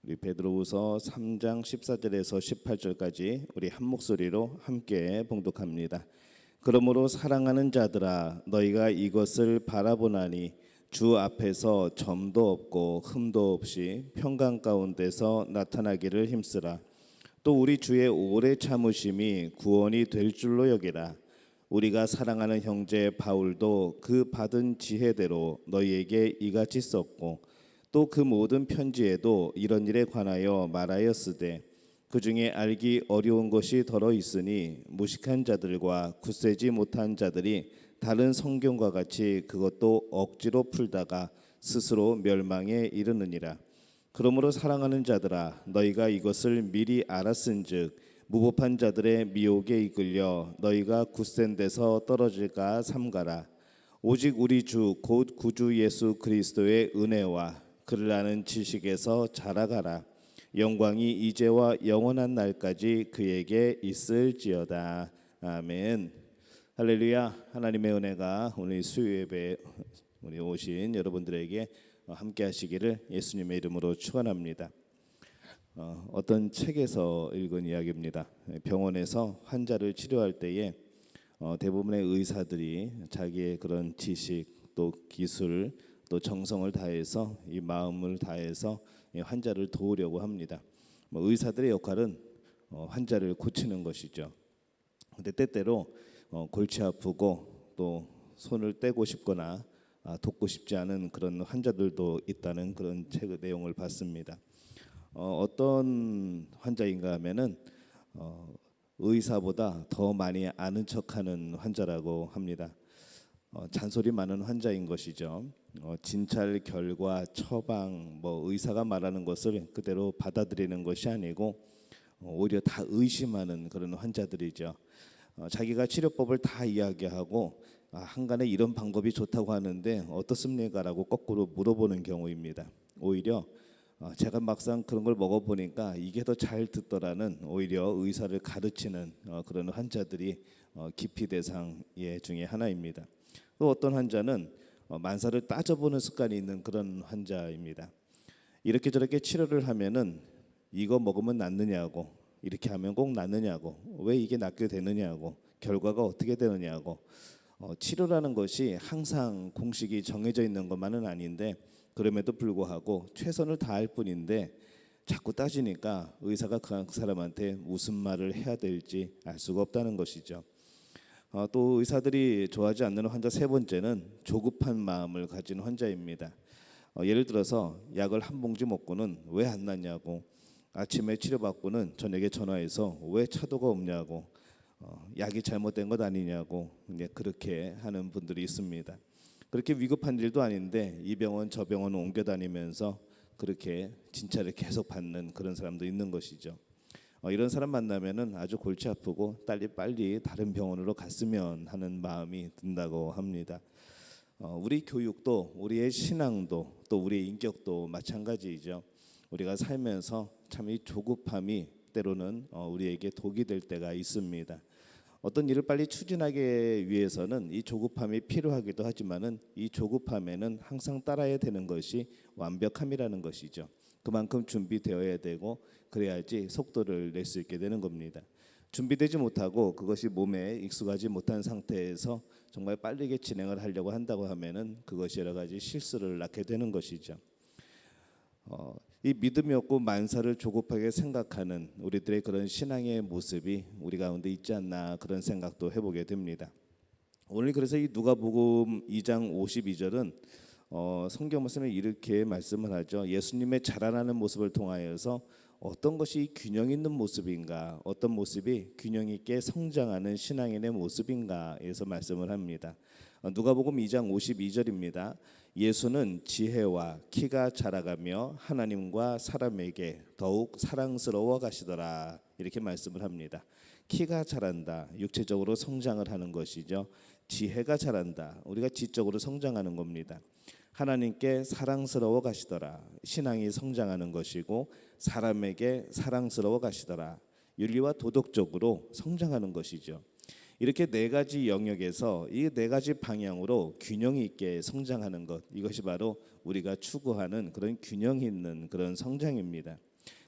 우리 베드로후서 3장 14절에서 18절까지 우리 한 목소리로 함께 봉독합니다. 그러므로 사랑하는 자들아 너희가 이것을 바라보나니 주 앞에서 점도 없고 흠도 없이 평강 가운데서 나타나기를 힘쓰라. 또 우리 주의 오래 참으심이 구원이 될 줄로 여기라. 우리가 사랑하는 형제 바울도 그 받은 지혜대로 너희에게 이같이 썼고 또 그 모든 편지에도 이런 일에 관하여 말하였으되 그 중에 알기 어려운 것이 더러 있으니 무식한 자들과 굳세지 못한 자들이 다른 성경과 같이 그것도 억지로 풀다가 스스로 멸망에 이르느니라. 그러므로 사랑하는 자들아 너희가 이것을 미리 알았은즉 무법한 자들의 미혹에 이끌려 너희가 굳센 데서 떨어질까 삼가라. 오직 우리 주 곧 구주 예수 그리스도의 은혜와 그를 아는 지식에서 자라가라. 영광이 이제와 영원한 날까지 그에게 있을지어다. 아멘. 할렐루야. 하나님의 은혜가 오늘 수요 예배에 우리 오신 여러분들에게 함께 하시기를 예수님의 이름으로 축원합니다. 어떤 책에서 읽은 이야기입니다. 병원에서 환자를 치료할 때에 대부분의 의사들이 자기의 그런 지식 또 기술 또 정성을 다해서 이 마음을 다해서 환자를 도우려고 합니다. 의사들의 역할은 환자를 고치는 것이죠. 근데 때때로 골치 아프고 또 손을 떼고 싶거나 돕고 싶지 않은 그런 환자들도 있다는 그런 책 내용을 봤습니다. 어떤 환자인가 하면은 의사보다 더 많이 아는 척하는 환자라고 합니다. 잔소리 많은 환자인 것이죠. 진찰 결과 처방 의사가 말하는 것을 그대로 받아들이는 것이 아니고 오히려 다 의심하는 그런 환자들이죠. 자기가 치료법을 다 이야기하고 한간에 이런 방법이 좋다고 하는데 어떻습니까? 라고 거꾸로 물어보는 경우입니다. 오히려 제가 막상 그런 걸 먹어보니까 이게 더 잘 듣더라는 오히려 의사를 가르치는 그런 환자들이 기피 대상 중에 하나입니다. 또 어떤 환자는 만사를 따져보는 습관이 있는 그런 환자입니다. 이렇게 저렇게 치료를 하면은 이거 먹으면 낫느냐고, 이렇게 하면 꼭 낫느냐고, 왜 이게 낫게 되느냐고, 결과가 어떻게 되느냐고. 치료라는 것이 항상 공식이 정해져 있는 것만은 아닌데 그럼에도 불구하고 최선을 다할 뿐인데 자꾸 따지니까 의사가 그 사람한테 무슨 말을 해야 될지 알 수가 없다는 것이죠. 또 의사들이 좋아하지 않는 환자 세 번째는 조급한 마음을 가진 환자입니다. 예를 들어서 약을 한 봉지 먹고는 왜 안 낫냐고, 아침에 치료받고는 저녁에 전화해서 왜 차도가 없냐고, 약이 잘못된 것 아니냐고 그렇게 하는 분들이 있습니다. 그렇게 위급한 일도 아닌데 이 병원 저 병원 옮겨 다니면서 그렇게 진찰을 계속 받는 그런 사람도 있는 것이죠. 이런 사람 만나면은 아주 골치 아프고 빨리 다른 병원으로 갔으면 하는 마음이 든다고 합니다. 우리 교육도 우리의 신앙도 또 우리의 인격도 마찬가지이죠. 우리가 살면서 참 이 조급함이 때로는 우리에게 독이 될 때가 있습니다. 어떤 일을 빨리 추진하기 위해서는 이 조급함이 필요하기도 하지만은 이 조급함에는 항상 따라야 되는 것이 완벽함이라는 것이죠. 그만큼 준비되어야 되고 그래야지 속도를 낼 수 있게 되는 겁니다. 준비되지 못하고 그것이 몸에 익숙하지 못한 상태에서 정말 빠르게 진행을 하려고 한다고 하면은 그것이 여러 가지 실수를 낳게 되는 것이죠. 이 믿음이 없고 만사를 조급하게 생각하는 우리들의 그런 신앙의 모습이 우리 가운데 있지 않나 그런 생각도 해보게 됩니다. 오늘 그래서 이 누가복음 2장 52절은 성경 말씀에 이렇게 말씀을 하죠. 예수님의 자라나는 모습을 통하여서 어떤 것이 균형 있는 모습인가, 어떤 모습이 균형 있게 성장하는 신앙인의 모습인가에서 말씀을 합니다. 누가복음 2장 52절입니다. 예수는 지혜와 키가 자라가며 하나님과 사람에게 더욱 사랑스러워 가시더라. 이렇게 말씀을 합니다. 키가 자란다, 육체적으로 성장을 하는 것이죠. 지혜가 자란다, 우리가 지적으로 성장하는 겁니다. 하나님께 사랑스러워 가시더라, 신앙이 성장하는 것이고 사람에게 사랑스러워 가시더라, 윤리와 도덕적으로 성장하는 것이죠. 이렇게 네 가지 영역에서 이 네 가지 방향으로 균형 있게 성장하는 것, 이것이 바로 우리가 추구하는 그런 균형 있는 그런 성장입니다.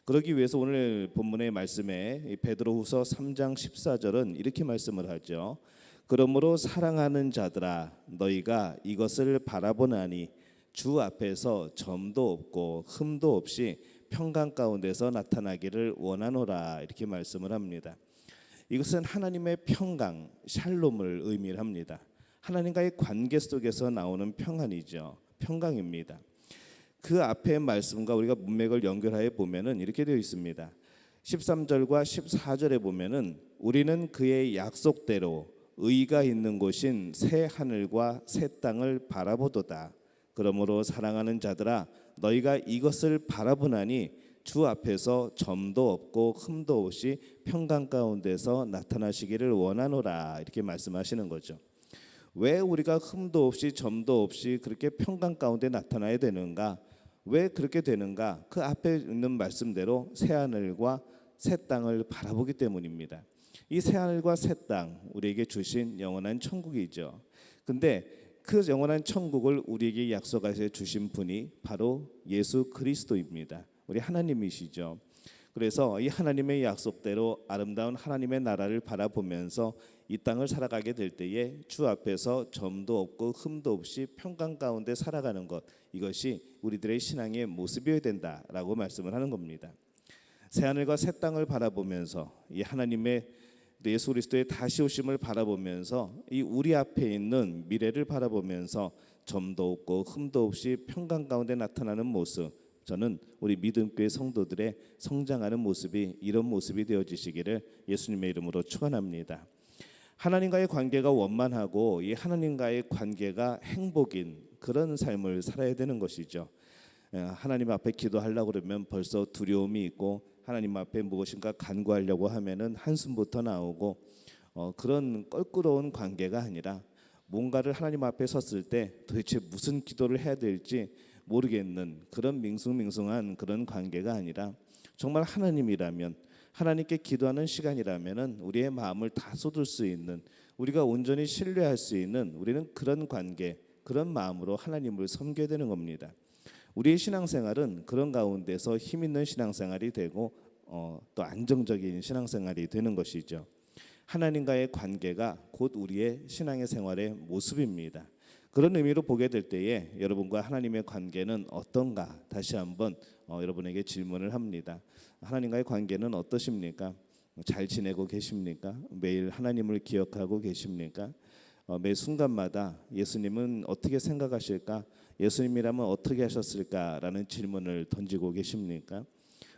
그러기 위해서 오늘 본문의 말씀에 이 베드로후서 3장 14절은 이렇게 말씀을 하죠. 그러므로 사랑하는 자들아 너희가 이것을 바라보나니 주 앞에서 점도 없고 흠도 없이 평강 가운데서 나타나기를 원하노라 이렇게 말씀을 합니다. 이것은 하나님의 평강, 샬롬을 의미합니다. 하나님과의 관계 속에서 나오는 평안이죠. 평강입니다. 그 앞의 말씀과 우리가 문맥을 연결하여 보면은 이렇게 되어 있습니다. 13절과 14절에 보면은 우리는 그의 약속대로 의가 있는 곳인 새 하늘과 새 땅을 바라보도다. 그러므로 사랑하는 자들아 너희가 이것을 바라보나니 주 앞에서 점도 없고 흠도 없이 평강 가운데서 나타나시기를 원하노라 이렇게 말씀하시는 거죠. 왜 우리가 흠도 없이 점도 없이 그렇게 평강 가운데 나타나야 되는가? 왜 그렇게 되는가? 그 앞에 있는 말씀대로 새 하늘과 새 땅을 바라보기 때문입니다. 이 새 하늘과 새 땅 우리에게 주신 영원한 천국이죠. 근데 그 영원한 천국을 우리에게 약속하셔 주신 분이 바로 예수 그리스도입니다. 우리 하나님이시죠. 그래서 이 하나님의 약속대로 아름다운 하나님의 나라를 바라보면서 이 땅을 살아가게 될 때에 주 앞에서 점도 없고 흠도 없이 평강 가운데 살아가는 것, 이것이 우리들의 신앙의 모습이어야 된다라고 말씀을 하는 겁니다. 새하늘과 새 땅을 바라보면서 이 하나님의 예수 그리스도의 다시 오심을 바라보면서 이 우리 앞에 있는 미래를 바라보면서 점도 없고 흠도 없이 평강 가운데 나타나는 모습, 저는 우리 믿음교회 성도들의 성장하는 모습이 이런 모습이 되어지시기를 예수님의 이름으로 축원합니다. 하나님과의 관계가 원만하고 이 하나님과의 관계가 행복인 그런 삶을 살아야 되는 것이죠. 하나님 앞에 기도하려고 그러면 벌써 두려움이 있고 하나님 앞에 무엇인가 간구하려고 하면은 한숨부터 나오고 그런 껄끄러운 관계가 아니라 뭔가를 하나님 앞에 섰을 때 도대체 무슨 기도를 해야 될지 모르겠는 그런 밍숭밍숭한 그런 관계가 아니라 정말 하나님이라면 하나님께 기도하는 시간이라면은 우리의 마음을 다 쏟을 수 있는 우리가 온전히 신뢰할 수 있는 우리는 그런 관계 그런 마음으로 하나님을 섬겨야 되는 겁니다. 우리의 신앙생활은 그런 가운데서 힘 있는 신앙생활이 되고 또 안정적인 신앙생활이 되는 것이죠. 하나님과의 관계가 곧 우리의 신앙의 생활의 모습입니다. 그런 의미로 보게 될 때에 여러분과 하나님의 관계는 어떤가 다시 한번 여러분에게 질문을 합니다. 하나님과의 관계는 어떠십니까? 잘 지내고 계십니까? 매일 하나님을 기억하고 계십니까? 매 순간마다 예수님은 어떻게 생각하실까? 예수님이라면 어떻게 하셨을까라는 질문을 던지고 계십니까?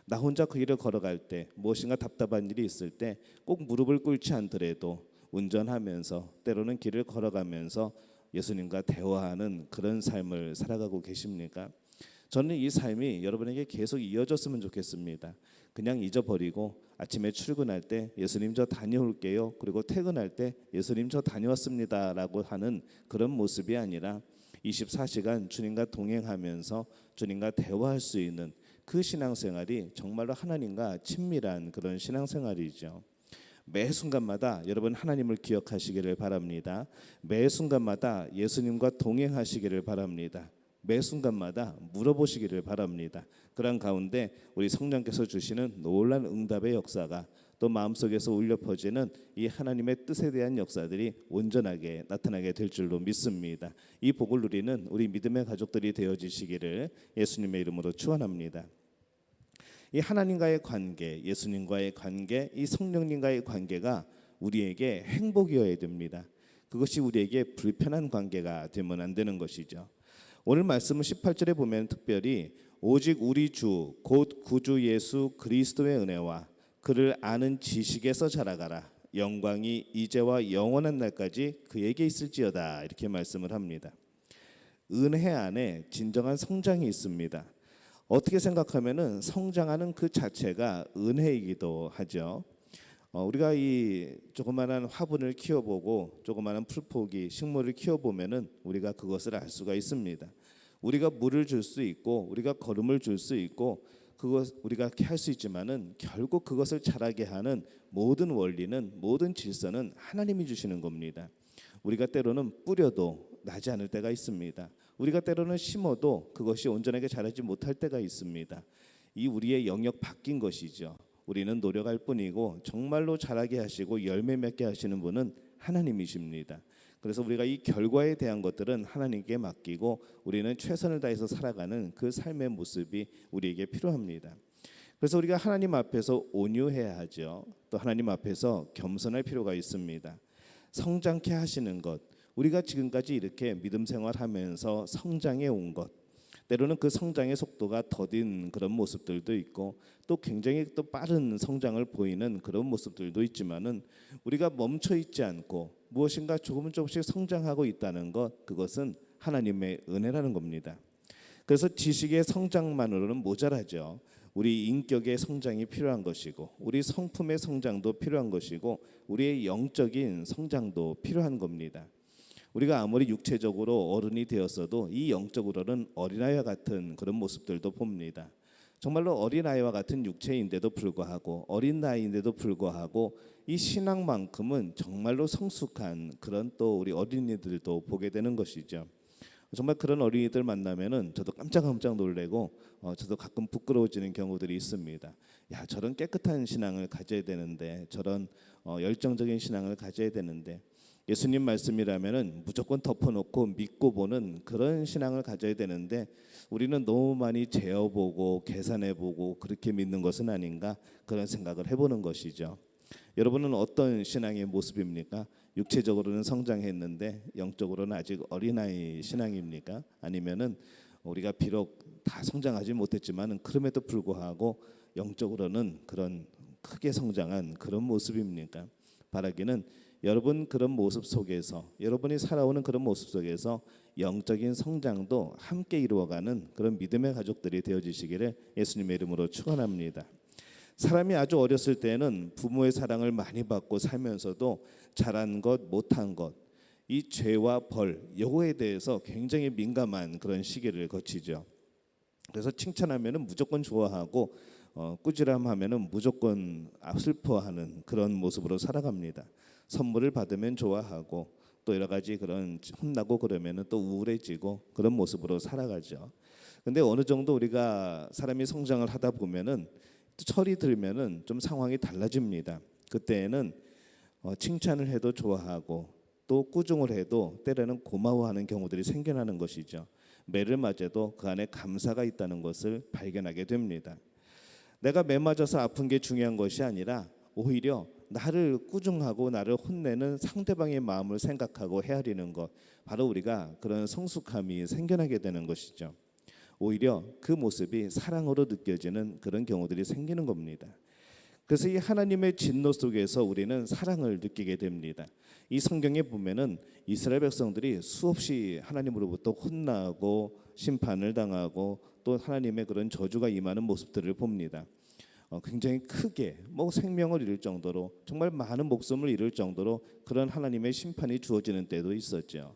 나 혼자 그 길을 걸어갈 때 무엇인가 답답한 일이 있을 때 꼭 무릎을 꿇지 않더라도 운전하면서 때로는 길을 걸어가면서 예수님과 대화하는 그런 삶을 살아가고 계십니까? 저는 이 삶이 여러분에게 계속 이어졌으면 좋겠습니다. 그냥 잊어버리고 아침에 출근할 때 예수님 저 다녀올게요. 그리고 퇴근할 때 예수님 저 다녀왔습니다라고 하는 그런 모습이 아니라 24시간 주님과 동행하면서 주님과 대화할 수 있는 그 신앙생활이 정말로 하나님과 친밀한 그런 신앙생활이죠. 매 순간마다 여러분 하나님을 기억하시기를 바랍니다. 매 순간마다 예수님과 동행하시기를 바랍니다. 매 순간마다 물어보시기를 바랍니다. 그런 가운데 우리 성령께서 주시는 놀라운 응답의 역사가 또 마음속에서 울려 퍼지는 이 하나님의 뜻에 대한 역사들이 온전하게 나타나게 될 줄로 믿습니다. 이 복을 누리는 우리 믿음의 가족들이 되어지시기를 예수님의 이름으로 축원합니다. 이 하나님과의 관계, 예수님과의 관계, 이 성령님과의 관계가 우리에게 행복이어야 됩니다. 그것이 우리에게 불편한 관계가 되면 안 되는 것이죠. 오늘 말씀은 18절에 보면 특별히 오직 우리 주 곧 구주 예수 그리스도의 은혜와 그를 아는 지식에서 자라가라. 영광이 이제와 영원한 날까지 그에게 있을지어다. 이렇게 말씀을 합니다. 은혜 안에 진정한 성장이 있습니다. 어떻게 생각하면은 성장하는 그 자체가 은혜이기도 하죠. 우리가 이 조그마한 화분을 키워보고 조그마한 풀포기 식물을 키워보면은 우리가 그것을 알 수가 있습니다. 우리가 물을 줄 수 있고 우리가 거름을 줄 수 있고 그것 우리가 할 수 있지만은 결국 그것을 자라게 하는 모든 원리는 모든 질서는 하나님이 주시는 겁니다. 우리가 때로는 뿌려도 나지 않을 때가 있습니다. 우리가 때로는 심어도 그것이 온전하게 자라지 못할 때가 있습니다. 이 우리의 영역 바뀐 것이죠. 우리는 노력할 뿐이고 정말로 자라게 하시고 열매 맺게 하시는 분은 하나님이십니다. 그래서 우리가 이 결과에 대한 것들은 하나님께 맡기고 우리는 최선을 다해서 살아가는 그 삶의 모습이 우리에게 필요합니다. 그래서 우리가 하나님 앞에서 온유해야 하죠. 또 하나님 앞에서 겸손할 필요가 있습니다. 성장케 하시는 것, 우리가 지금까지 이렇게 믿음 생활하면서 성장해 온 것, 때로는 그 성장의 속도가 더딘 그런 모습들도 있고 또 굉장히 또 빠른 성장을 보이는 그런 모습들도 있지만은 우리가 멈춰 있지 않고 무엇인가 조금씩 성장하고 있다는 것, 그것은 하나님의 은혜라는 겁니다. 그래서 지식의 성장만으로는 모자라죠. 우리 인격의 성장이 필요한 것이고 우리 성품의 성장도 필요한 것이고 우리의 영적인 성장도 필요한 겁니다. 우리가 아무리 육체적으로 어른이 되었어도 이 영적으로는 어린아이와 같은 그런 모습들도 봅니다. 정말로 어린아이와 같은 육체인데도 불구하고 어린 나이인데도 불구하고 이 신앙만큼은 정말로 성숙한 그런 또 우리 어린이들도 보게 되는 것이죠. 정말 그런 어린이들 만나면은 저도 깜짝 놀래고 저도 가끔 부끄러워지는 경우들이 있습니다. 야, 저런 깨끗한 신앙을 가져야 되는데, 저런 열정적인 신앙을 가져야 되는데, 예수님 말씀이라면은 무조건 덮어놓고 믿고 보는 그런 신앙을 가져야 되는데 우리는 너무 많이 재어보고 계산해보고 그렇게 믿는 것은 아닌가, 그런 생각을 해보는 것이죠. 여러분은 어떤 신앙의 모습입니까? 육체적으로는 성장했는데 영적으로는 아직 어린아이 신앙입니까? 아니면은 우리가 비록 다 성장하지 못했지만은 그럼에도 불구하고 영적으로는 그런 크게 성장한 그런 모습입니까? 바라기는 여러분 그런 모습 속에서, 여러분이 살아오는 그런 모습 속에서 영적인 성장도 함께 이루어가는 그런 믿음의 가족들이 되어지시기를 예수님의 이름으로 축원합니다. 사람이 아주 어렸을 때는 부모의 사랑을 많이 받고 살면서도 잘한 것, 못한 것, 이 죄와 벌, 요거에 대해서 굉장히 민감한 그런 시기를 거치죠. 그래서 칭찬하면은 무조건 좋아하고 꾸지람하면은 무조건 슬퍼하는 그런 모습으로 살아갑니다. 선물을 받으면 좋아하고 또 여러 가지 그런 혼나고 그러면은 또 우울해지고 그런 모습으로 살아가죠. 근데 어느 정도 우리가 사람이 성장을 하다 보면은 철이 들면은 좀 상황이 달라집니다. 그때에는 칭찬을 해도 좋아하고 또 꾸중을 해도 때로는 고마워하는 경우들이 생겨나는 것이죠. 매를 맞아도 그 안에 감사가 있다는 것을 발견하게 됩니다. 내가 매 맞아서 아픈 게 중요한 것이 아니라 오히려 나를 꾸중하고 나를 혼내는 상대방의 마음을 생각하고 헤아리는 것, 바로 우리가 그런 성숙함이 생겨나게 되는 것이죠. 오히려 그 모습이 사랑으로 느껴지는 그런 경우들이 생기는 겁니다. 그래서 이 하나님의 진노 속에서 우리는 사랑을 느끼게 됩니다. 이 성경에 보면은 이스라엘 백성들이 수없이 하나님으로부터 혼나고 심판을 당하고 또 하나님의 그런 저주가 임하는 모습들을 봅니다. 굉장히 크게 생명을 잃을 정도로, 정말 많은 목숨을 잃을 정도로 그런 하나님의 심판이 주어지는 때도 있었죠.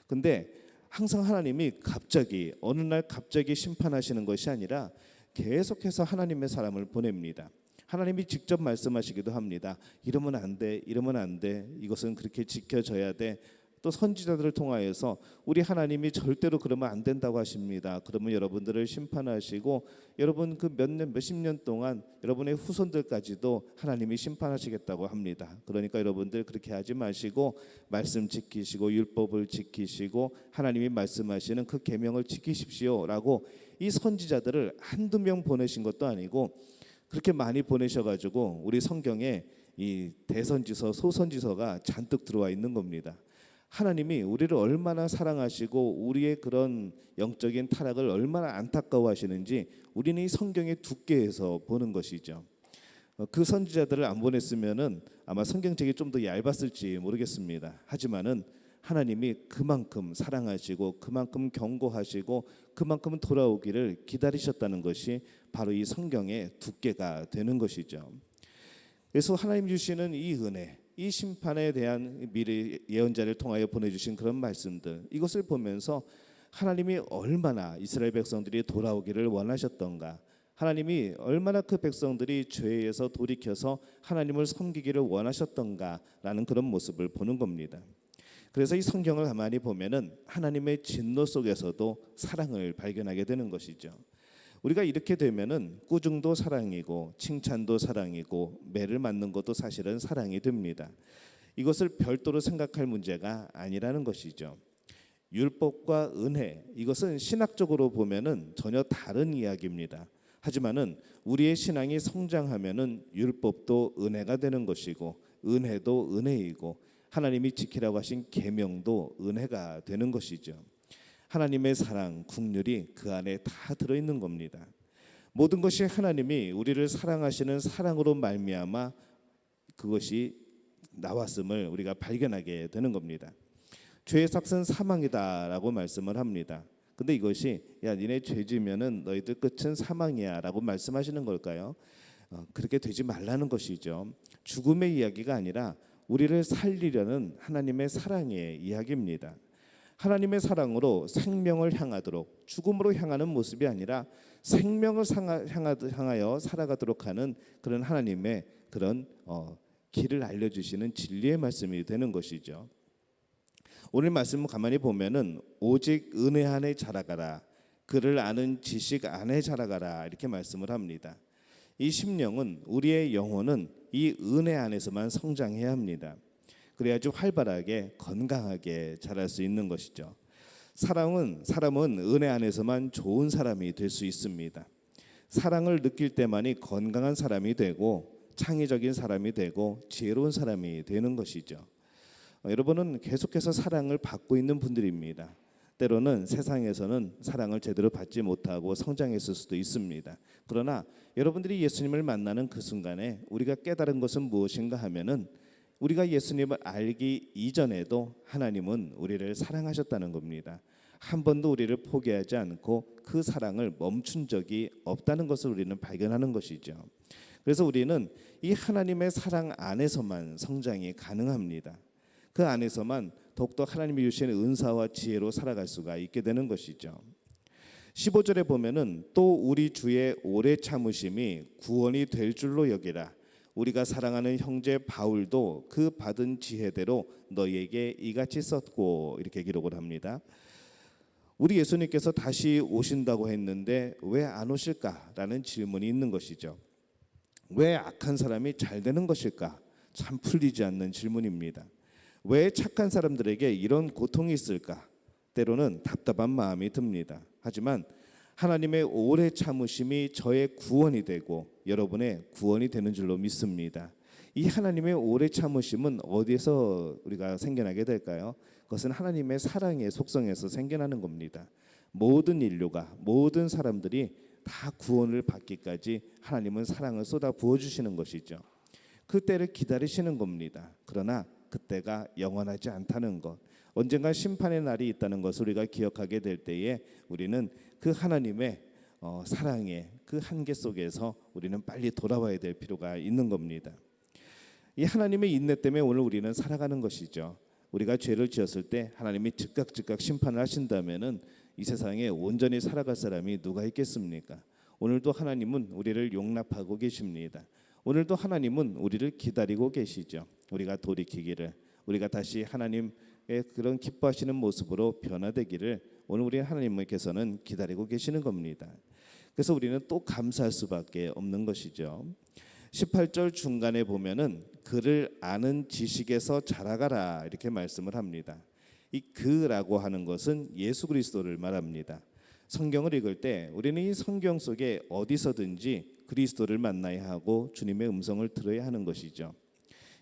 근데 항상 하나님이 갑자기 어느 날 갑자기 심판하시는 것이 아니라 계속해서 하나님의 사람을 보냅니다. 하나님이 직접 말씀하시기도 합니다. 이러면 안 돼, 이러면 안 돼, 이것은 그렇게 지켜져야 돼. 또 선지자들을 통하여서 우리 하나님이 절대로 그러면 안 된다고 하십니다. 그러면 여러분들을 심판하시고 여러분 그 몇십 년 동안 여러분의 후손들까지도 하나님이 심판하시겠다고 합니다. 그러니까 여러분들 그렇게 하지 마시고 말씀 지키시고 율법을 지키시고 하나님이 말씀하시는 그 계명을 지키십시오라고 이 선지자들을 한두 명 보내신 것도 아니고 그렇게 많이 보내셔가지고 우리 성경에 이 대선지서, 소선지서가 잔뜩 들어와 있는 겁니다. 하나님이 우리를 얼마나 사랑하시고 우리의 그런 영적인 타락을 얼마나 안타까워하시는지 우리는 이 성경의 두께에서 보는 것이죠. 그 선지자들을 안 보냈으면은 아마 성경책이 좀 더 얇았을지 모르겠습니다. 하지만은 하나님이 그만큼 사랑하시고 그만큼 경고하시고 그만큼 돌아오기를 기다리셨다는 것이 바로 이 성경의 두께가 되는 것이죠. 그래서 하나님 주시는 이 은혜, 이 심판에 대한 미래 예언자를 통하여 보내주신 그런 말씀들, 이것을 보면서 하나님이 얼마나 이스라엘 백성들이 돌아오기를 원하셨던가, 하나님이 얼마나 그 백성들이 죄에서 돌이켜서 하나님을 섬기기를 원하셨던가라는 그런 모습을 보는 겁니다. 그래서 이 성경을 가만히 보면은 하나님의 진노 속에서도 사랑을 발견하게 되는 것이죠. 우리가 이렇게 되면은 꾸중도 사랑이고 칭찬도 사랑이고 매를 맞는 것도 사실은 사랑이 됩니다. 이것을 별도로 생각할 문제가 아니라는 것이죠. 율법과 은혜, 이것은 신학적으로 보면은 전혀 다른 이야기입니다. 하지만은 우리의 신앙이 성장하면은 율법도 은혜가 되는 것이고 은혜도 은혜이고 하나님이 지키라고 하신 계명도 은혜가 되는 것이죠. 하나님의 사랑, 긍휼이 그 안에 다 들어 있는 겁니다. 모든 것이 하나님이 우리를 사랑하시는 사랑으로 말미암아 그것이 나왔음을 우리가 발견하게 되는 겁니다. 죄의 삭은 사망이다라고 말씀을 합니다. 근데 이것이 야 니네 죄 지면은 너희들 끝은 사망이야라고 말씀하시는 걸까요? 그렇게 되지 말라는 것이죠. 죽음의 이야기가 아니라 우리를 살리려는 하나님의 사랑의 이야기입니다. 하나님의 사랑으로 생명을 향하도록, 죽음으로 향하는 모습이 아니라 생명을 향하여 살아가도록 하는 그런 하나님의 그런 길을 알려주시는 진리의 말씀이 되는 것이죠. 오늘 말씀을 가만히 보면은 오직 은혜 안에 자라가라, 그를 아는 지식 안에 자라가라 이렇게 말씀을 합니다. 이 심령은, 우리의 영혼은 이 은혜 안에서만 성장해야 합니다. 그래야지 활발하게 건강하게 자랄 수 있는 것이죠. 사람은 은혜 안에서만 좋은 사람이 될 수 있습니다. 사랑을 느낄 때만이 건강한 사람이 되고 창의적인 사람이 되고 지혜로운 사람이 되는 것이죠. 여러분은 계속해서 사랑을 받고 있는 분들입니다. 때로는 세상에서는 사랑을 제대로 받지 못하고 성장했을 수도 있습니다. 그러나 여러분들이 예수님을 만나는 그 순간에 우리가 깨달은 것은 무엇인가 하면은 우리가 예수님을 알기 이전에도 하나님은 우리를 사랑하셨다는 겁니다. 한 번도 우리를 포기하지 않고 그 사랑을 멈춘 적이 없다는 것을 우리는 발견하는 것이죠. 그래서 우리는 이 하나님의 사랑 안에서만 성장이 가능합니다. 그 안에서만 더욱더 하나님이 주신 은사와 지혜로 살아갈 수가 있게 되는 것이죠. 15절에 보면은 또 우리 주의 오래 참으심이 구원이 될 줄로 여기라. 우리가 사랑하는 형제 바울도 그 받은 지혜대로 너희에게 이같이 썼고 이렇게 기록을 합니다. 우리 예수님께서 다시 오신다고 했는데 왜 안 오실까라는 질문이 있는 것이죠. 왜 악한 사람이 잘 되는 것일까? 참 풀리지 않는 질문입니다. 왜 착한 사람들에게 이런 고통이 있을까? 때로는 답답한 마음이 듭니다. 하지만 하나님의 오래 참으심이 저의 구원이 되고 여러분의 구원이 되는 줄로 믿습니다. 이 하나님의 오래 참으심은 어디에서 우리가 생겨나게 될까요? 그것은 하나님의 사랑의 속성에서 생겨나는 겁니다. 모든 인류가, 모든 사람들이 다 구원을 받기까지 하나님은 사랑을 쏟아 부어주시는 것이죠. 그때를 기다리시는 겁니다. 그러나 그때가 영원하지 않다는 것, 언젠가 심판의 날이 있다는 것을 우리가 기억하게 될 때에 우리는 그 하나님의 사랑의 그 한계 속에서 우리는 빨리 돌아와야 될 필요가 있는 겁니다. 이 하나님의 인내 때문에 오늘 우리는 살아가는 것이죠. 우리가 죄를 지었을 때 하나님이 즉각 심판을 하신다면은 이 세상에 온전히 살아갈 사람이 누가 있겠습니까? 오늘도 하나님은 우리를 용납하고 계십니다. 오늘도 하나님은 우리를 기다리고 계시죠. 우리가 돌이키기를, 우리가 다시 하나님의 그런 기뻐하시는 모습으로 변화되기를 오늘 우리 하나님께서는 기다리고 계시는 겁니다. 그래서 우리는 또 감사할 수밖에 없는 것이죠. 18절 중간에 보면은 그를 아는 지식에서 자라가라 이렇게 말씀을 합니다. 이 그라고 하는 것은 예수 그리스도를 말합니다. 성경을 읽을 때 우리는 이 성경 속에 어디서든지 그리스도를 만나야 하고 주님의 음성을 들어야 하는 것이죠.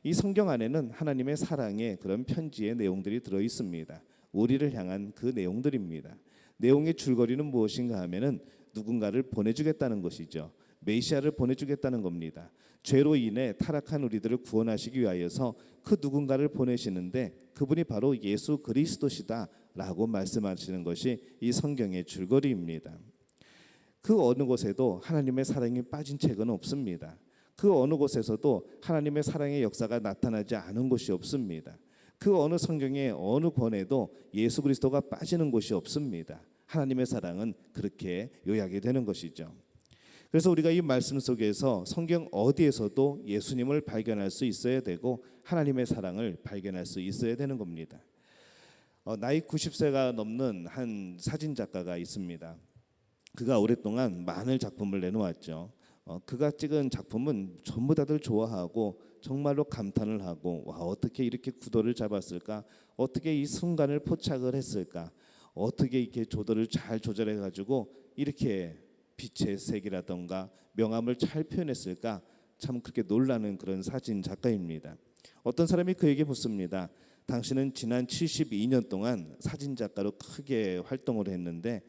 이 성경 안에는 하나님의 사랑의 그런 편지의 내용들이 들어 있습니다. 우리를 향한 그 내용들입니다. 내용의 줄거리는 무엇인가 하면은 누군가를 보내주겠다는 것이죠. 메시아를 보내주겠다는 겁니다. 죄로 인해 타락한 우리들을 구원하시기 위하여서 그 누군가를 보내시는데 그분이 바로 예수 그리스도시다라고 말씀하시는 것이 이 성경의 줄거리입니다. 그 어느 곳에도 하나님의 사랑이 빠진 책은 없습니다. 그 어느 곳에서도 하나님의 사랑의 역사가 나타나지 않은 곳이 없습니다. 그 어느 성경의 어느 권에도 예수 그리스도가 빠지는 곳이 없습니다. 하나님의 사랑은 그렇게 요약이 되는 것이죠. 그래서 우리가 이 말씀 속에서 성경 어디에서도 예수님을 발견할 수 있어야 되고 하나님의 사랑을 발견할 수 있어야 되는 겁니다. 나이 90세가 넘는 한 사진 작가가 있습니다. 그가 오랫동안 많은 작품을 내놓았죠. 그가 찍은 작품은 전부 다들 좋아하고 정말로 감탄을 하고, 와, 어떻게 이렇게 구도를 잡았을까? 어떻게 이 순간을 포착을 했을까? 어떻게 이렇게 조도를 잘 조절해 가지고 이렇게 빛의 색이라던가 명암을 잘 표현했을까? 참 그렇게 놀라는 그런 사진 작가입니다. 어떤 사람이 그에게 묻습니다. 당신은 지난 72년 동안 사진 작가로 크게 활동을 했는데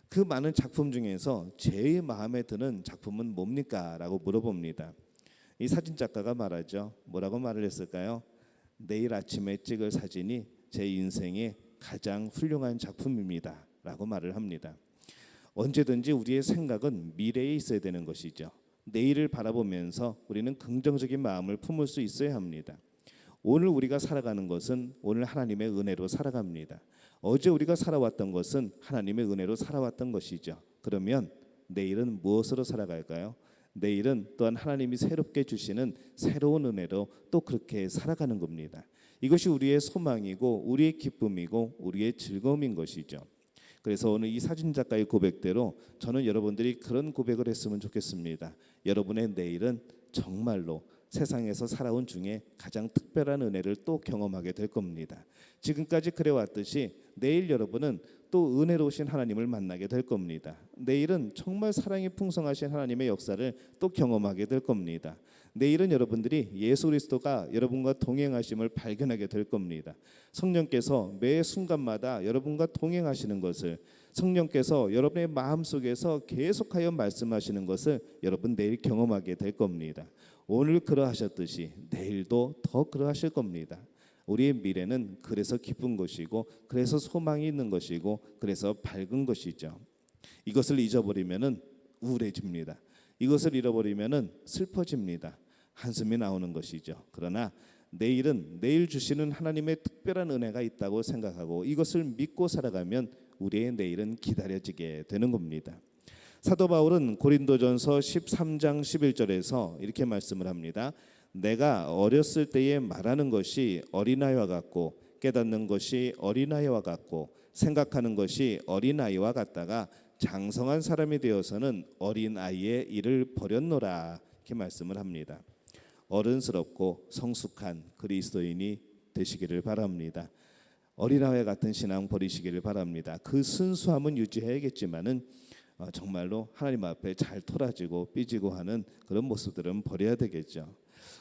그 많은 작품 중에서 제일 마음에 드는 작품은 뭡니까? 라고 물어봅니다. 이 사진 작가가 말하죠. 뭐라고 말을 했을까요? 내일 아침에 찍을 사진이 제 인생의 가장 훌륭한 작품입니다. 라고 말을 합니다. 언제든지 우리의 생각은 미래에 있어야 되는 것이죠. 내일을 바라보면서 우리는 긍정적인 마음을 품을 수 있어야 합니다. 오늘 우리가 살아가는 것은 오늘 하나님의 은혜로 살아갑니다. 어제 우리가 살아왔던 것은 하나님의 은혜로 살아왔던 것이죠. 그러면 내일은 무엇으로 살아갈까요? 내일은 또한 하나님이 새롭게 주시는 새로운 은혜로 또 그렇게 살아가는 겁니다. 이것이 우리의 소망이고 우리의 기쁨이고 우리의 즐거움인 것이죠. 그래서 오늘 이 사진 작가의 고백대로 저는 여러분들이 그런 고백을 했으면 좋겠습니다. 여러분의 내일은 정말로 세상에서 살아온 중에 가장 특별한 은혜를 또 경험하게 될 겁니다. 지금까지 그래왔듯이 내일 여러분은 또 은혜로우신 하나님을 만나게 될 겁니다. 내일은 정말 사랑이 풍성하신 하나님의 역사를 또 경험하게 될 겁니다. 내일은 여러분들이 예수 그리스도가 여러분과 동행하심을 발견하게 될 겁니다. 성령께서 매 순간마다 여러분과 동행하시는 것을, 성령께서 여러분의 마음속에서 계속하여 말씀하시는 것을 여러분 내일 경험하게 될 겁니다. 오늘 그러하셨듯이 내일도 더 그러하실 겁니다. 우리의 미래는 그래서 기쁜 것이고 그래서 소망이 있는 것이고 그래서 밝은 것이죠. 이것을 잊어버리면은 우울해집니다. 이것을 잃어버리면은 슬퍼집니다. 한숨이 나오는 것이죠. 그러나 내일은 내일 주시는 하나님의 특별한 은혜가 있다고 생각하고 이것을 믿고 살아가면 우리의 내일은 기다려지게 되는 겁니다. 사도 바울은 고린도전서 13장 11절에서 이렇게 말씀을 합니다. 내가 어렸을 때에 말하는 것이 어린아이와 같고 깨닫는 것이 어린아이와 같고 생각하는 것이 어린아이와 같다가 장성한 사람이 되어서는 어린아이의 일을 버렸노라, 이렇게 말씀을 합니다. 어른스럽고 성숙한 그리스도인이 되시기를 바랍니다. 어린아이 같은 신앙 버리시기를 바랍니다. 그 순수함은 유지해야겠지만은 정말로 하나님 앞에 잘 토라지고 삐지고 하는 그런 모습들은 버려야 되겠죠.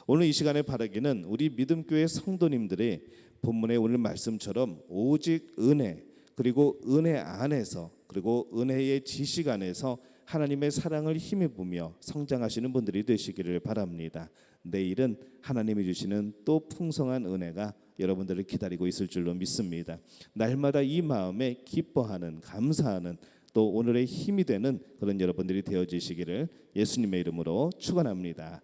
오늘 이 시간에 바라기는 우리 믿음교회 성도님들의 본문의 오늘 말씀처럼 오직 은혜, 그리고 은혜 안에서, 그리고 은혜의 지식 안에서 하나님의 사랑을 힘입으며 성장하시는 분들이 되시기를 바랍니다. 내일은 하나님이 주시는 또 풍성한 은혜가 여러분들을 기다리고 있을 줄로 믿습니다. 날마다 이 마음에 기뻐하는, 감사하는, 또 오늘의 힘이 되는 그런 여러분들이 되어지시기를 예수님의 이름으로 축원합니다.